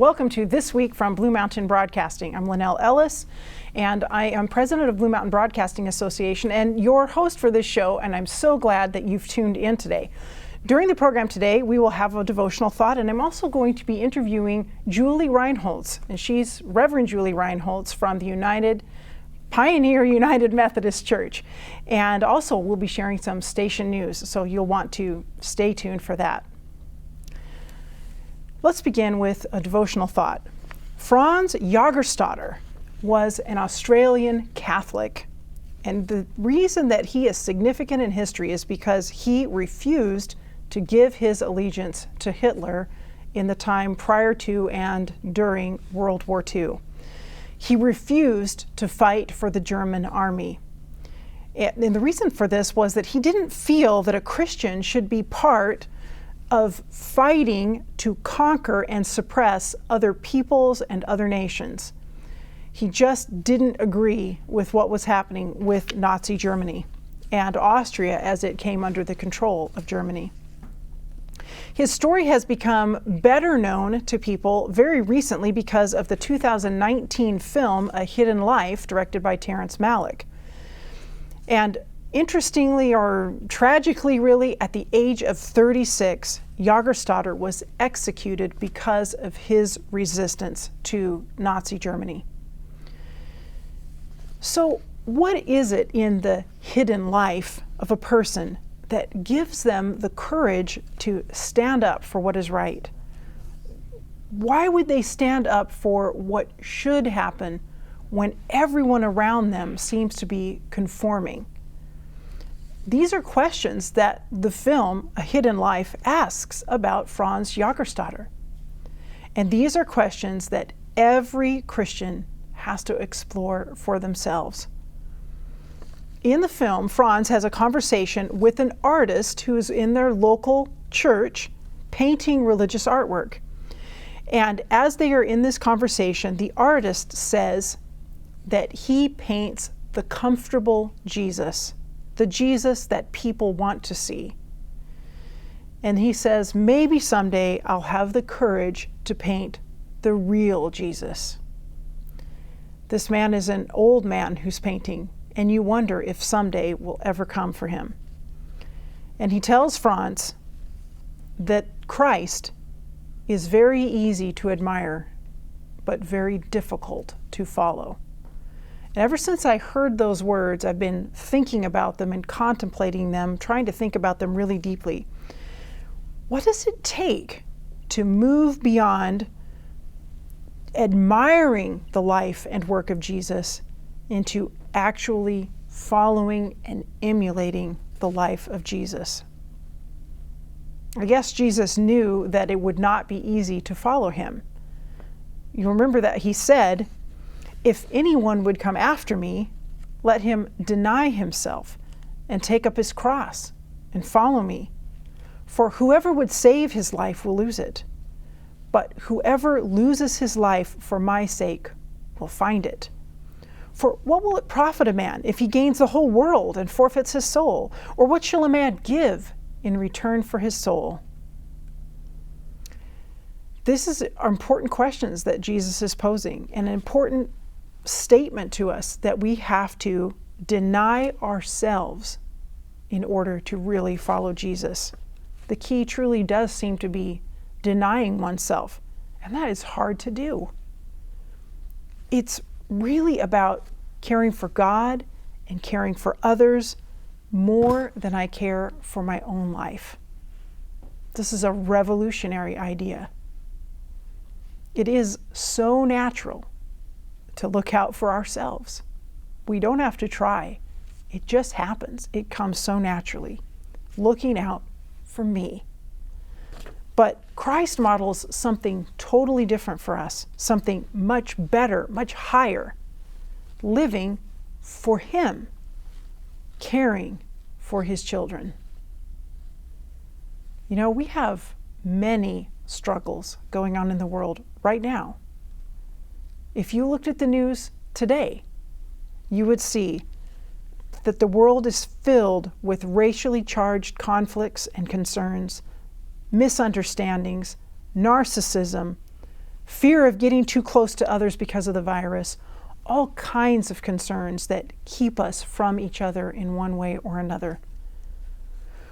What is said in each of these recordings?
Welcome to This Week from Blue Mountain Broadcasting. I'm Lynelle Ellis, and I am president of Blue Mountain Broadcasting Association and your host for this show, and I'm so glad that you've tuned in today. During the program today, we will have a devotional thought, and I'm also going to be interviewing Juli Reinholz, and she's Reverend Juli Reinholz from the Pioneer United Methodist Church. And also, we'll be sharing some station news, so you'll want to stay tuned for that. Let's begin with a devotional thought. Franz Jaggerstatter was an Australian Catholic, and the reason that he is significant in history is because he refused to give his allegiance to Hitler in the time prior to and during World War II. He refused to fight for the German army. And the reason for this was that he didn't feel that a Christian should be part of fighting to conquer and suppress other peoples and other nations. He just didn't agree with what was happening with Nazi Germany and Austria as it came under the control of Germany. His story has become better known to people very recently because of the 2019 film A Hidden Life, directed by Terrence Malick. And interestingly, or tragically really, at the age of 36, Jaggerstatter was executed because of his resistance to Nazi Germany. So what is it in the hidden life of a person that gives them the courage to stand up for what is right? Why would they stand up for what should happen when everyone around them seems to be conforming? These are questions that the film A Hidden Life asks about Franz Jaggerstatter. And these are questions that every Christian has to explore for themselves. In the film, Franz has a conversation with an artist who's in their local church painting religious artwork. And as they are in this conversation, the artist says that he paints the comfortable Jesus, the Jesus that people want to see. And he says, maybe someday I'll have the courage to paint the real Jesus. This man is an old man who's painting, and you wonder if someday will ever come for him. And he tells Franz that Christ is very easy to admire, but very difficult to follow. And ever since I heard those words, I've been thinking about them and contemplating them, trying to think about them really deeply. What does it take to move beyond admiring the life and work of Jesus into actually following and emulating the life of Jesus? I guess Jesus knew that it would not be easy to follow him. You remember that he said, "If anyone would come after me, let him deny himself and take up his cross and follow me. For whoever would save his life will lose it. But whoever loses his life for my sake will find it. For what will it profit a man if he gains the whole world and forfeits his soul? Or what shall a man give in return for his soul?" This are important questions that Jesus is posing, and an important statement to us that we have to deny ourselves in order to really follow Jesus. The key truly does seem to be denying oneself, and that is hard to do. It's really about caring for God and caring for others more than I care for my own life. This is a revolutionary idea. It is so natural to look out for ourselves. We don't have to try. It just happens. It comes so naturally. Looking out for me. But Christ models something totally different for us, something much better, much higher. Living for him, caring for his children. You know, we have many struggles going on in the world right now. If you looked at the news today, you would see that the world is filled with racially charged conflicts and concerns, misunderstandings, narcissism, fear of getting too close to others because of the virus, all kinds of concerns that keep us from each other in one way or another.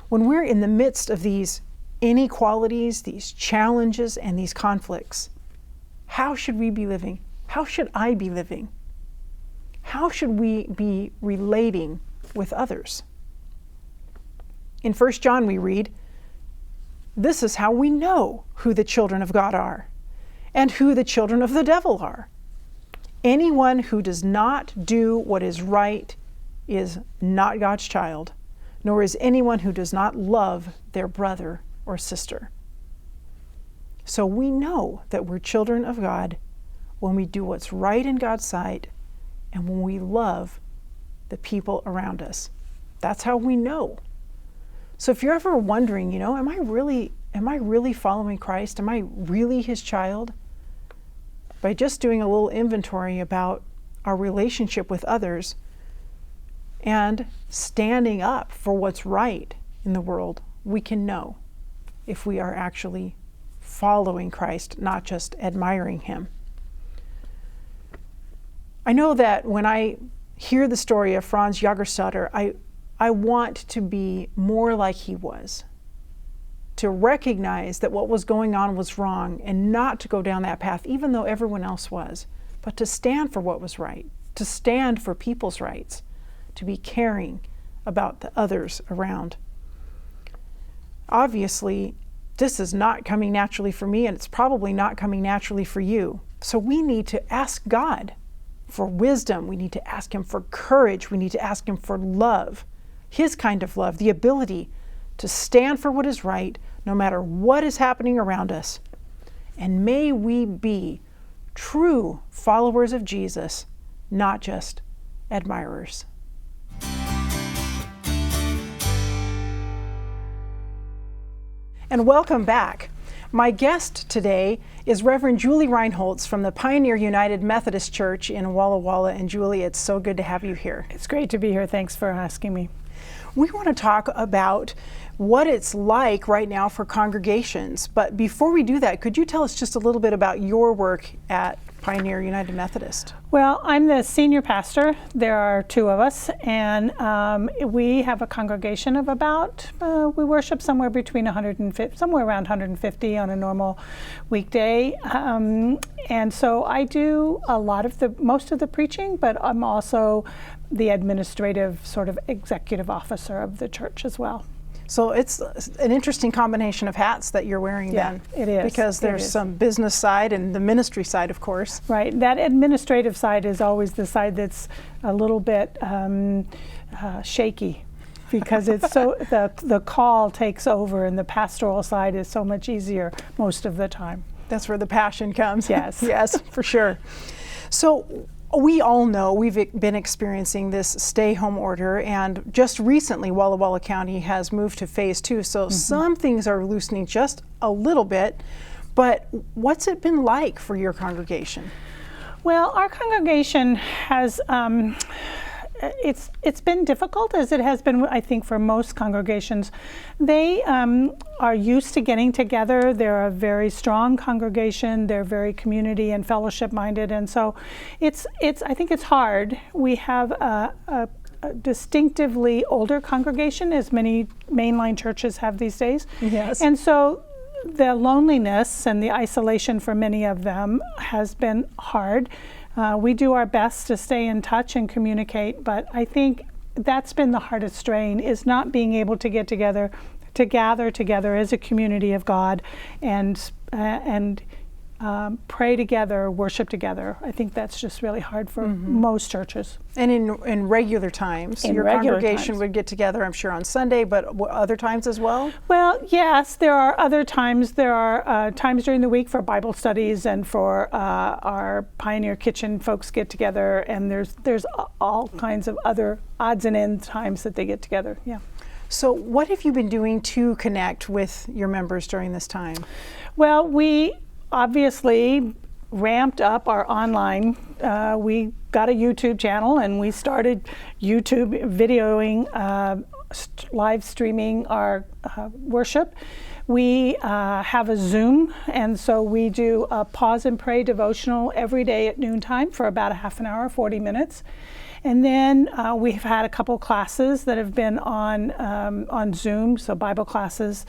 When we're in the midst of these inequalities, these challenges, and these conflicts, how should we be living? How should I be living? How should we be relating with others? In 1 John we read, "This is how we know who the children of God are and who the children of the devil are. Anyone who does not do what is right is not God's child, nor is anyone who does not love their brother or sister." So we know that we're children of God when we do what's right in God's sight and when we love the people around us. That's how we know. So if you're ever wondering, am I really following Christ? Am I really his child? By just doing a little inventory about our relationship with others and standing up for what's right in the world, we can know if we are actually following Christ, not just admiring him. I know that when I hear the story of Franz Jaggerstatter, I want to be more like he was, to recognize that what was going on was wrong and not to go down that path, even though everyone else was, but to stand for what was right, to stand for people's rights, to be caring about the others around. Obviously, this is not coming naturally for me, and it's probably not coming naturally for you. So we need to ask God for wisdom. We need to ask him for courage. We need to ask him for love, his kind of love, the ability to stand for what is right, no matter what is happening around us. And may we be true followers of Jesus, not just admirers. And welcome back. My guest today is Reverend Juli Reinholz from the Pioneer United Methodist Church in Walla Walla. And Juli, it's so good to have you here. It's great to be here. Thanks for asking me. We want to talk about what it's like right now for congregations. But before we do that, could you tell us just a little bit about your work at Pioneer United Methodist? Well, I'm the senior pastor. There are two of us, and we have a congregation of about, we worship somewhere between 150, somewhere around 150 on a normal weekday. And so I do most of the preaching, but I'm also the administrative sort of executive officer of the church as well. So it's an interesting combination of hats that you're wearing then. It is. Because there's some business side and the ministry side, of course. Right. That administrative side is always the side that's a little bit shaky, because it's so the call takes over, and the pastoral side is so much easier most of the time. That's where the passion comes. Yes. Yes, for sure. So we all know we've been experiencing this stay-home order, and just recently Walla Walla County has moved to phase 2, so some things are loosening just a little bit. But what's it been like for your congregation? Well, our congregation has it's been difficult, as it has been, I think, for most congregations. They are used to getting together. They're a very strong congregation. They're very community and fellowship minded, and so it's I think it's hard. We have a distinctively older congregation, as many mainline churches have these days. Yes. And so the loneliness and the isolation for many of them has been hard. We do our best to stay in touch and communicate, but I think that's been the hardest strain, is not being able to get together, to gather together as a community of God and pray together, worship together. I think that's just really hard for most churches. And in regular times, your congregation would get together, I'm sure, on Sunday, but other times as well? Well, yes, there are other times. There are times during the week for Bible studies, and for our Pioneer Kitchen folks get together, and there's all kinds of other odds and ends times that they get together. Yeah. So what have you been doing to connect with your members during this time? Well, we obviously ramped up our online. We got a YouTube channel, and we started YouTube videoing, live streaming our worship. We have a Zoom, and so we do a pause and pray devotional every day at noontime for about a half an hour, 40 minutes. And then we've had a couple classes that have been on Zoom, so Bible classes.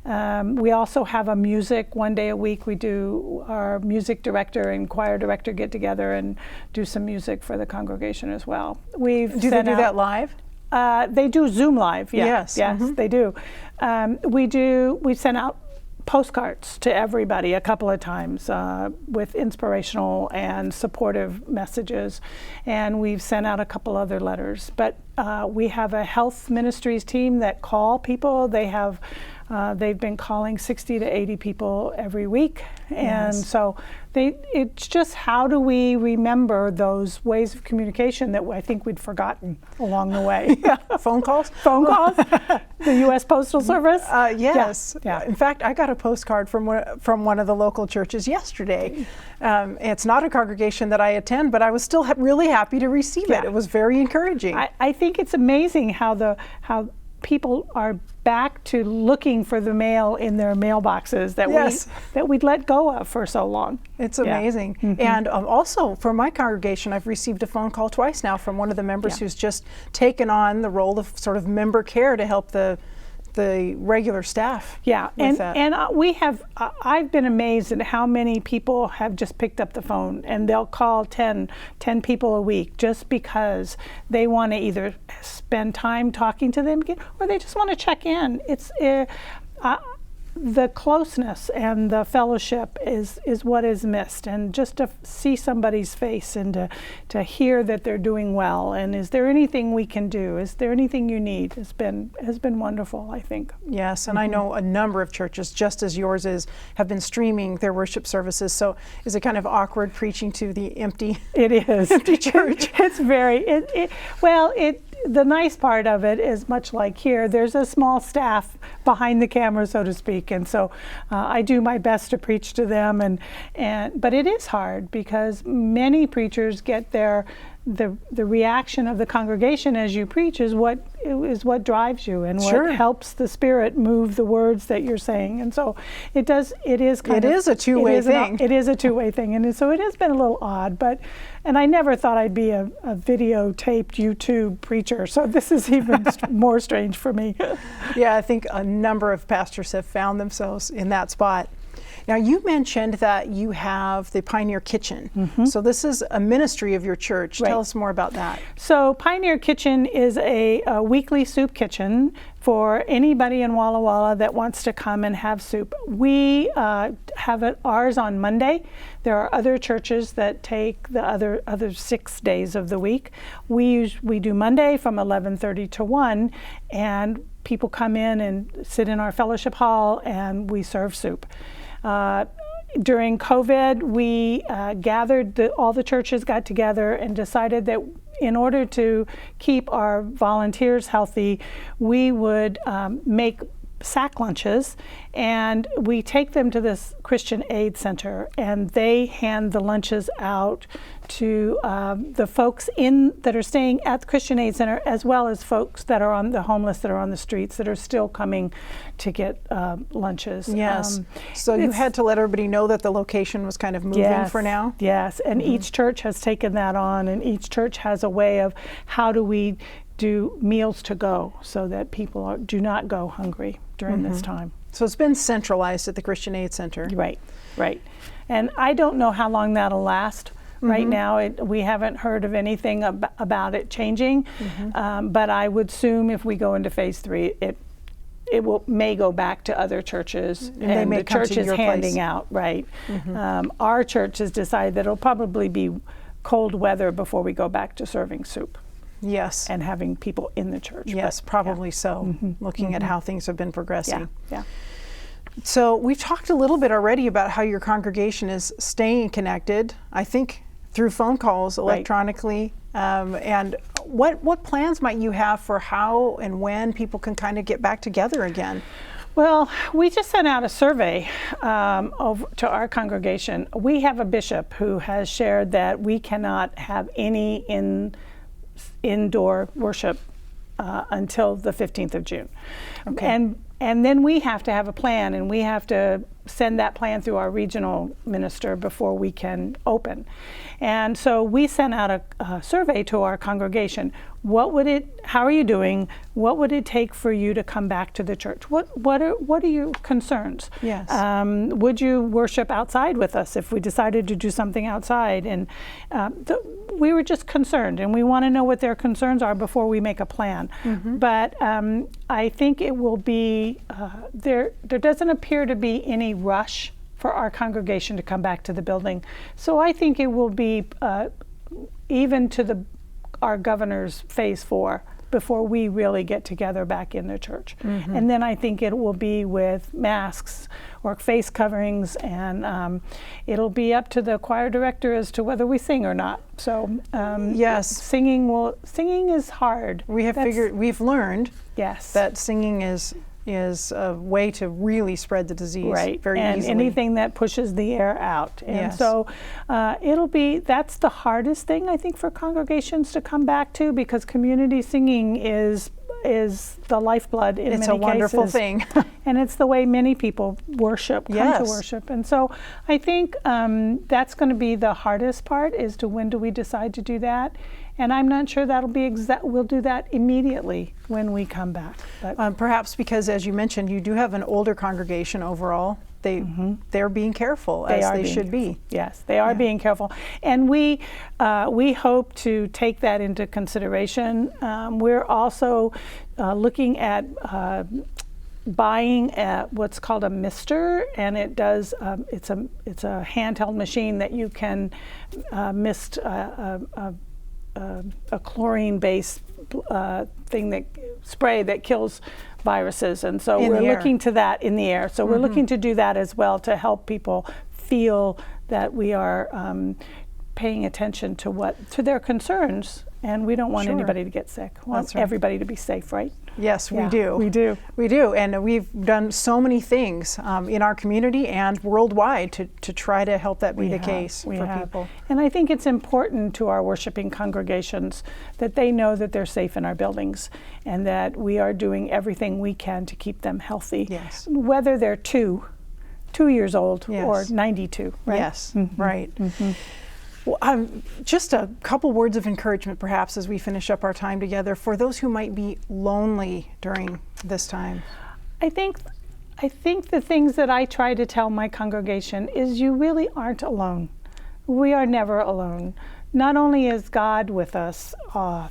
We also have a music, one day a week. We do our music director and choir director get together and do some music for the congregation as well. Do they do that live? They do Zoom live. Yeah. Yes. Yes, they do. We've sent out postcards to everybody a couple of times with inspirational and supportive messages, and we've sent out a couple other letters. But we have a health ministries team that call people. They've been calling 60 to 80 people every week, and so it's just how do we remember those ways of communication that I think we'd forgotten along the way. Phone calls? Phone calls? The U.S. Postal Service? Yes. Yeah. In fact, I got a postcard from one of the local churches yesterday. It's not a congregation that I attend, but I was still really happy to receive it. It was very encouraging. I think it's amazing how people are back to looking for the mail in their mailboxes that we'd let go of for so long. It's amazing. Mm-hmm. And also for my congregation, I've received a phone call twice now from one of the members who's just taken on the role of sort of member care to help the regular staff. Yeah, I've been amazed at how many people have just picked up the phone and they'll call 10 people a week just because they want to either spend time talking to them again or they just want to check in. It's the closeness and the fellowship is what is missed, and just to see somebody's face and to hear that they're doing well, and is there anything we can do, is there anything you need, has been wonderful, I think. Yes, and I know a number of churches, just as yours is, have been streaming their worship services. So is it kind of awkward preaching to the empty? It is. Empty church. It's very the nice part of it is, much like here, there's a small staff behind the camera, so to speak, and so I do my best to preach to them, but it is hard because many preachers get the reaction of the congregation as you preach is what drives you and what helps the Spirit move the words that you're saying, and so it is a two-way thing. It is a two-way thing, and so it has been a little odd, and I never thought I'd be a videotaped YouTube preacher, so this is even more strange for me. Yeah, I think a number of pastors have found themselves in that spot. Now, you mentioned that you have the Pioneer Kitchen. Mm-hmm. So this is a ministry of your church. Right. Tell us more about that. So Pioneer Kitchen is a weekly soup kitchen for anybody in Walla Walla that wants to come and have soup. We have ours on Monday. There are other churches that take the other 6 days of the week. We do Monday from 11:30 to 1, and people come in and sit in our fellowship hall, and we serve soup. During COVID, we all the churches got together and decided that in order to keep our volunteers healthy, we would make sack lunches, and we take them to this Christian Aid Center, and they hand the lunches out to the folks that are staying at the Christian Aid Center, as well as folks that are on the homeless that are on the streets that are still coming to get lunches. Yes. So you had to let everybody know that the location was kind of moving for now? Yes, and each church has taken that on, and each church has a way of how do we do meals to go so that people do not go hungry during this time. So it's been centralized at the Christian Aid Center. Right. And I don't know how long that'll last. Right now, we haven't heard of anything about it changing, but I would assume if we go into phase 3, it may go back to other churches, and they may the come church to is your handing place. out. Right. Our church has decided that it'll probably be cold weather before we go back to serving soup. Yes. And having people in the church. Yes, probably so, looking at how things have been progressing. Yeah. So we've talked a little bit already about how your congregation is staying connected, I think through phone calls, electronically. And what plans might you have for how and when people can kind of get back together again? Well, we just sent out a survey over to our congregation. We have a bishop who has shared that we cannot have any indoor worship until the 15th of June. Okay. And then we have to have a plan, and we have to send that plan through our regional minister before we can open. And so we sent out a survey to our congregation. How are you doing? What would it take for you to come back to the church? What are your concerns? Yes. Would you worship outside with us if we decided to do something outside? And we were just concerned, and we want to know what their concerns are before we make a plan. Mm-hmm. But I think it will be, there doesn't appear to be any rush for our congregation to come back to the building. So I think it will be even to our governor's phase 4 before we really get together back in the church. Mm-hmm. And then I think it will be with masks or face coverings, and it'll be up to the choir director as to whether we sing or not. So yes, singing is hard. We've learned yes, that singing is a way to really spread the disease very easily. And anything that pushes the air out. And so that's the hardest thing, I think, for congregations to come back to, because community singing is the lifeblood in many cases. It's a wonderful thing. And it's the way many people come to worship. And so I think that's going to be the hardest part, is to when do we decide to do that. And I'm not sure that'll be we'll do that immediately when we come back. But perhaps because, as you mentioned, you do have an older congregation overall. They're being careful, as they should be. Yes, they are being careful. And we hope to take that into consideration. We're also looking at buying what's called a mister, and it does. It's a handheld machine that you can mist a chlorine-based spray that kills viruses, and so we're looking to that in the air. So we're looking to do that as well, to help people feel that we are paying attention to their concerns, and we don't want anybody to get sick. We want everybody to be safe, right? Yes, we do. We do, and we've done so many things in our community and worldwide to try to help that be the case for people. And I think it's important to our worshiping congregations that they know that they're safe in our buildings, and that we are doing everything we can to keep them healthy. Yes. Whether they're 2 years old or 92, right? Yes, right. Mm-hmm. Well, just a couple words of encouragement, perhaps, as we finish up our time together, for those who might be lonely during this time. I think the things that I try to tell my congregation is you really aren't alone. We are never alone. Not only is God with us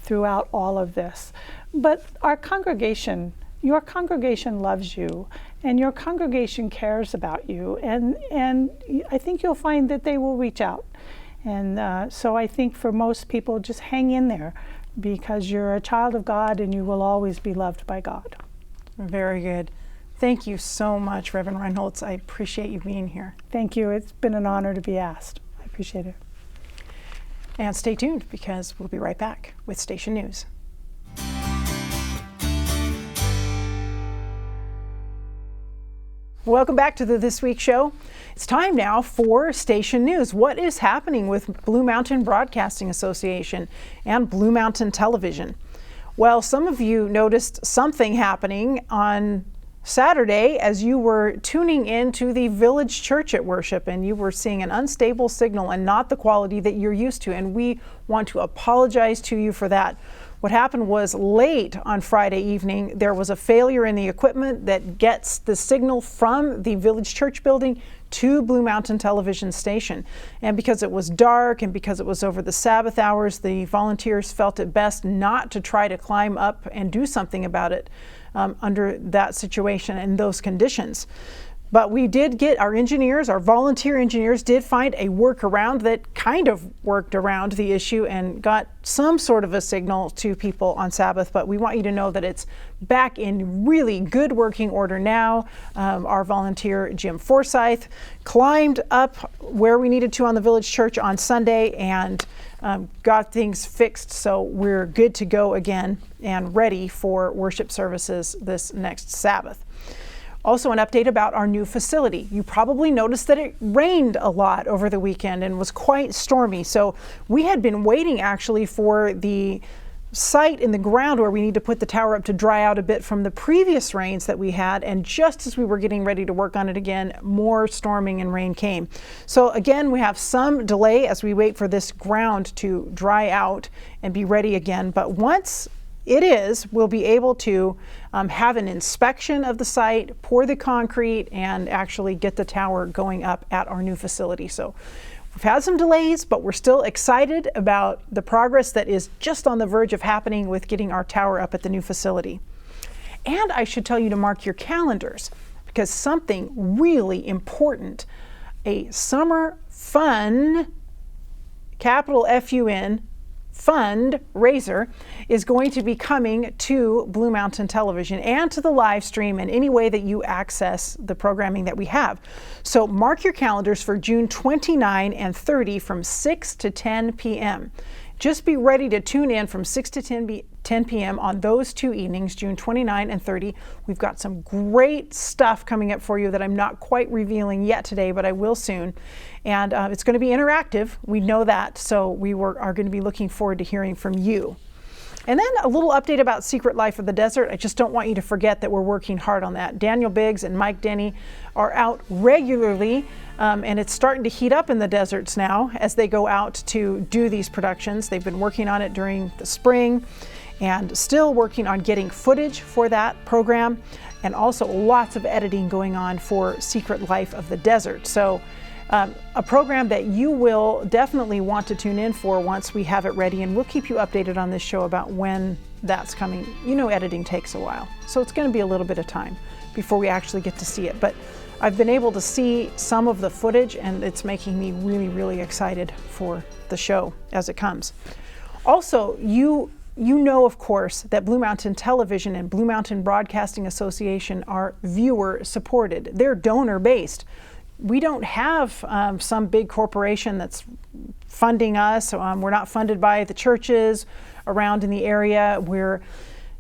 throughout all of this, but our congregation, your congregation loves you, and your congregation cares about you, and I think you'll find that they will reach out. And so I think for most people, just hang in there, because you're a child of God and you will always be loved by God. Very good. Thank you so much, Reverend Reinholz. I appreciate you being here. Thank you. It's been an honor to be asked. I appreciate it. And stay tuned, because we'll be right back with Station News. Welcome back to the This Week Show. It's time now for Station News. What is happening with Blue Mountain Broadcasting Association and Blue Mountain Television? Well, some of you noticed something happening on Saturday as you were tuning into the Village Church at worship, and you were seeing an unstable signal and not the quality that you're used to, and we want to apologize to you for that. What happened was, late on Friday evening, there was a failure in the equipment that gets the signal from the Village Church building to Blue Mountain Television station. And because it was dark and because it was over the Sabbath hours, the volunteers felt it best not to try to climb up and do something about it under that situation and those conditions. But we did get our volunteer engineers did find a workaround that kind of worked around the issue and got some sort of a signal to people on Sabbath. But we want you to know that it's back in really good working order now. Our volunteer, Jim Forsyth, climbed up where we needed to on the Village Church on Sunday and got things fixed. So we're good to go again and ready for worship services this next Sabbath. Also, an update about our new facility. You probably noticed that it rained a lot over the weekend and was quite stormy. So we had been waiting actually for the site in the ground where we need to put the tower up to dry out a bit from the previous rains that we had, and just as we were getting ready to work on it again, more storming and rain came. So again, we have some delay as we wait for this ground to dry out and be ready again, but once it is, we'll be able to have an inspection of the site, pour the concrete, and actually get the tower going up at our new facility. So we've had some delays, but we're still excited about the progress that is just on the verge of happening with getting our tower up at the new facility. And I should tell you to mark your calendars, because something really important, a summer fun, capital F-U-N, fundraiser is going to be coming to Blue Mountain Television and to the live stream and any way that you access the programming that we have. So mark your calendars for June 29 and 30 from 6 to 10 p.m. Just be ready to tune in from 6 to 10 p.m. on those 2 evenings, June 29 and 30. We've got some great stuff coming up for you that I'm not quite revealing yet today, but I will soon. And it's going to be interactive. We know that, so we are going to be looking forward to hearing from you. And then a little update about Secret Life of the Desert. I just don't want you to forget that we're working hard on that. Daniel Biggs and Mike Denny are out regularly, and it's starting to heat up in the deserts now as they go out to do these productions. They've been working on it during the spring and still working on getting footage for that program, and also lots of editing going on for Secret Life of the Desert. So a program that you will definitely want to tune in for once we have it ready, and we'll keep you updated on this show about when that's coming. You know, editing takes a while, so it's going to be a little bit of time before we actually get to see it. But I've been able to see some of the footage, and it's making me really, really excited for the show as it comes. Also, you know, of course, that Blue Mountain Television and Blue Mountain Broadcasting Association are viewer supported. They're donor based. We don't have some big corporation that's funding us. We're not funded by the churches around in the area. We're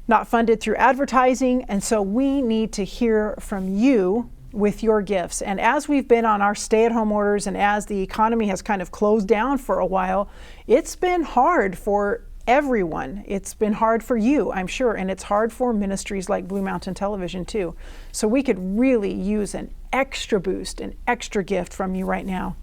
not funded through advertising. And so we need to hear from you with your gifts. And as we've been on our stay-at-home orders and as the economy has kind of closed down for a while, it's been hard for everyone. It's been hard for you, I'm sure, and it's hard for ministries like Blue Mountain Television too. So we could really use an extra boost, an extra gift from you right now.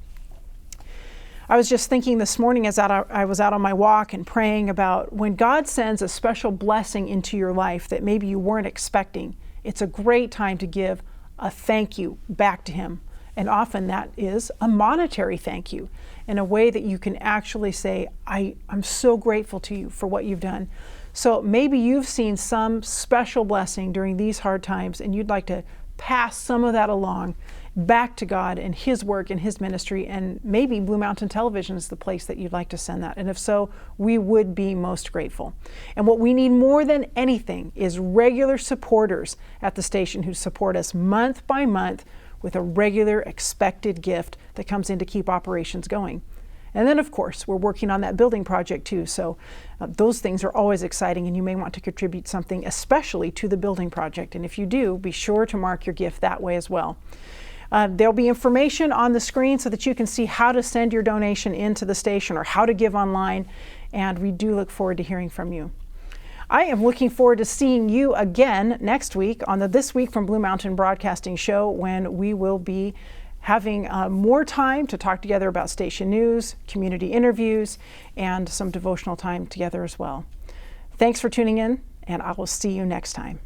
I was just thinking this morning as I was out on my walk and praying about when God sends a special blessing into your life that maybe you weren't expecting, it's a great time to give a thank you back to Him. And often that is a monetary thank you, in a way that you can actually say, I'm so grateful to you for what you've done. So maybe you've seen some special blessing during these hard times, and you'd like to pass some of that along back to God and His work and His ministry, and maybe Blue Mountain Television is the place that you'd like to send that. And if so, we would be most grateful. And what we need more than anything is regular supporters at the station who support us month by month with a regular expected gift that comes in to keep operations going. And then, of course, we're working on that building project too. So those things are always exciting, and you may want to contribute something especially to the building project. And if you do, be sure to mark your gift that way as well. There'll be information on the screen so that you can see how to send your donation into the station or how to give online. And we do look forward to hearing from you. I am looking forward to seeing you again next week on the This Week from Blue Mountain Broadcasting show, when we will be having more time to talk together about station news, community interviews, and some devotional time together as well. Thanks for tuning in, and I will see you next time.